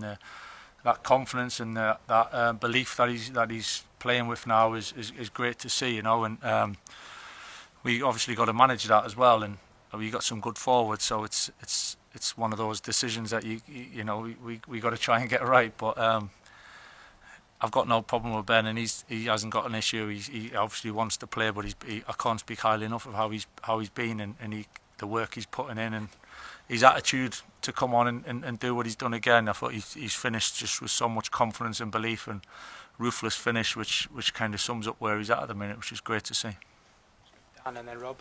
that confidence and that belief that he's playing with now is great to see, and we obviously got to manage that as well, and we got some good forwards, so it's one of those decisions that we got to try and get right, but I've got no problem with Ben, and he hasn't got an issue. He obviously wants to play, but I can't speak highly enough of how he's been and the work he's putting in and his attitude to come on and do what he's done again. I thought he's finished just with so much confidence and belief and ruthless finish, which kind of sums up where he's at the minute, which is great to see. And then Rob.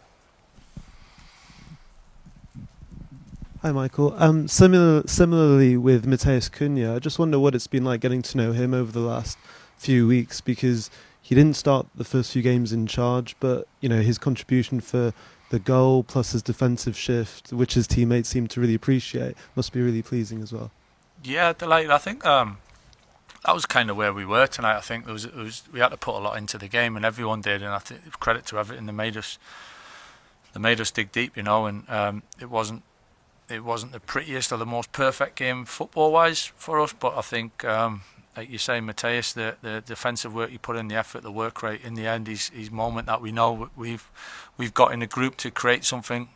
Hi Michael. Similarly with Matheus Cunha, I just wonder what it's been like getting to know him over the last few weeks, because he didn't start the first few games in charge, but his contribution for the goal plus his defensive shift, which his teammates seem to really appreciate, must be really pleasing as well. Yeah, delighted. I think that was kind of where we were tonight. I think we had to put a lot into the game, and everyone did, and I think credit to Everton, they made us dig deep, and it wasn't the prettiest or the most perfect game football-wise for us, but I think, like you say, Matheus, the defensive work he put in, the effort, the work rate, in the end, his moment that we know we've got in the group to create something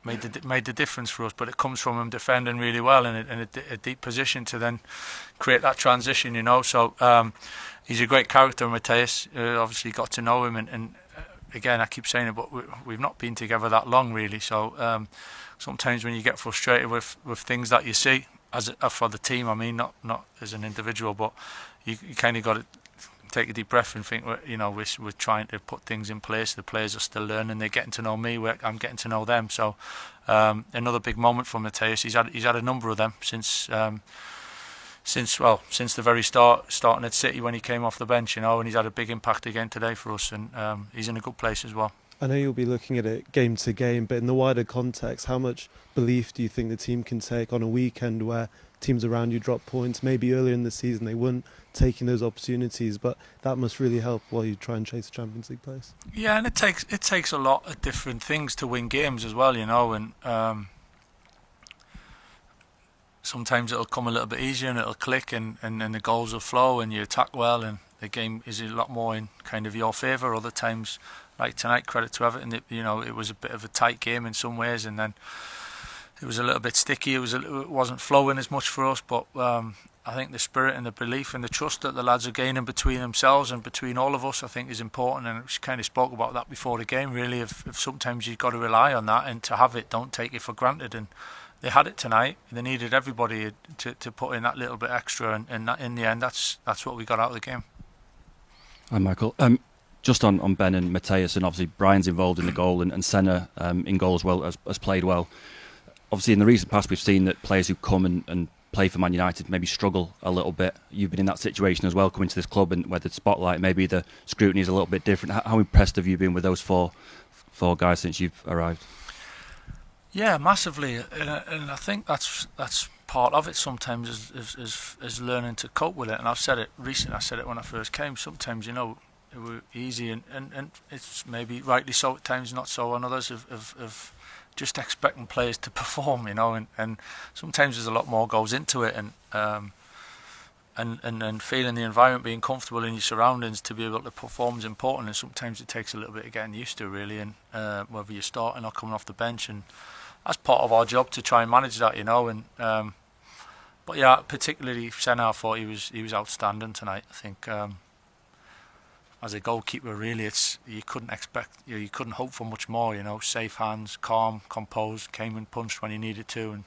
made the difference for us. But it comes from him defending really well in a deep position to then create that transition, So he's a great character, Matheus. Obviously got to know him, and again, I keep saying it, but we've not been together that long really, so sometimes when you get frustrated with things that you see for the team, I mean, not as an individual, but you kind of got to take a deep breath and think, we're trying to put things in place. The players are still learning. They're getting to know me. I'm getting to know them. So another big moment for Matheus. He's had a number of them since the very starting at City when he came off the bench, and he's had a big impact again today for us, and he's in a good place as well. I know you'll be looking at it game to game, but in the wider context, how much belief do you think the team can take on a weekend where teams around you drop points? Maybe earlier in the season they weren't taking those opportunities, but that must really help while you try and chase a Champions League place. Yeah, and it takes a lot of different things to win games as well, and sometimes it'll come a little bit easier and it'll click, and the goals will flow and you attack well and the game is a lot more in kind of your favour. Other times, like tonight, credit to Everton, it was a bit of a tight game in some ways, and then it was a little bit sticky. It wasn't flowing as much for us, but I think the spirit and the belief and the trust that the lads are gaining between themselves and between all of us, I think, is important. And we kind of spoke about that before the game, really. If sometimes you've got to rely on that, and to have it, don't take it for granted. And they had it tonight. They needed everybody to put in that little bit extra, and that, in the end, that's what we got out of the game. Hi, Michael. Just on Ben and Matheus, and obviously Brian's involved in the goal, and Senna in goal as well, has played well. Obviously, in the recent past, we've seen that players who come and play for Man United maybe struggle a little bit. You've been in that situation as well, coming to this club, and where the spotlight, maybe the scrutiny is a little bit different. How impressed have you been with those four guys since you've arrived? Yeah, massively, and I think that's part of it sometimes, is learning to cope with it. And I've said it recently, I said it when I first came, sometimes, it were easy, and it's maybe rightly so at times, not so on others, of just expecting players to perform, and sometimes there's a lot more goes into it, and feeling the environment, being comfortable in your surroundings to be able to perform is important, and sometimes it takes a little bit of getting used to, really, and whether you're starting or coming off the bench, and that's part of our job to try and manage that, and but yeah, particularly Senna, I thought he was outstanding tonight. I think as a goalkeeper, really, you couldn't expect, you couldn't hope for much more. Safe hands, calm, composed, came and punched when he needed to, and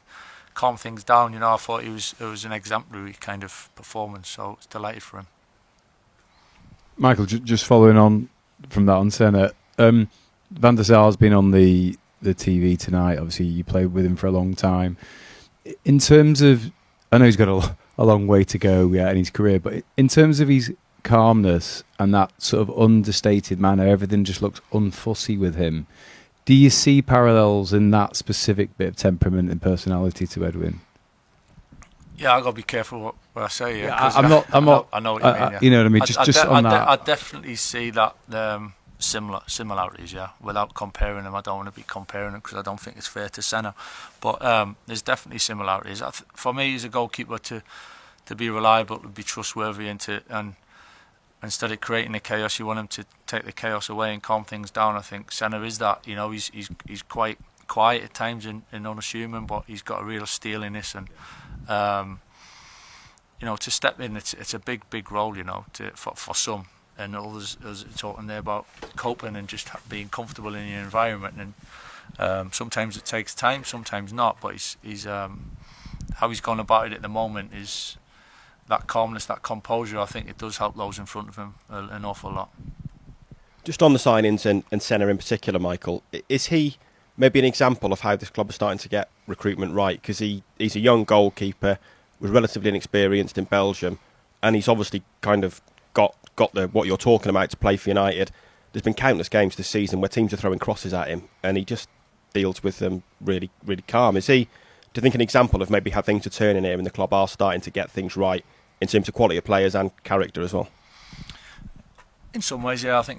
calmed things down. I thought it was an exemplary kind of performance. So I was delighted for him. Michael, just following on from that on Senna, Van der Sar's been on the TV tonight. Obviously, you played with him for a long time. In terms of, I know he's got a long way to go in his career, but in terms of his calmness and that sort of understated manner, everything just looks unfussy with him. Do you see parallels in that specific bit of temperament and personality to Edwin? Yeah, I've got to be careful what I say. Yeah, I'm not. I know what you mean. Yeah. You know what I mean. Just on that, I definitely see that similarities, yeah. Without comparing them, I don't want to be comparing them because I don't think it's fair to Senna. But there's definitely similarities. For me, as a goalkeeper, to be reliable, to be trustworthy, and instead of creating the chaos, you want him to take the chaos away and calm things down. I think Senna is that. You know, he's quite quiet at times and unassuming, but he's got a real steeliness and. You know, to step in, it's a big role. You know, for some. And others talking there about coping and just being comfortable in your environment, and sometimes it takes time, sometimes not. But he's how he's gone about it at the moment is that calmness, that composure. I think it does help those in front of him an awful lot. Just on the signings and Senna in particular, Michael, is he maybe an example of how this club is starting to get recruitment right? Because he's a young goalkeeper, was relatively inexperienced in Belgium, and he's obviously kind of got what you're talking about to play for United. There's been countless games this season where teams are throwing crosses at him and he just deals with them really, really calm. Is he, do you think, an example of maybe how things are turning here and the club are starting to get things right in terms of quality of players and character as well? In some ways, yeah, I think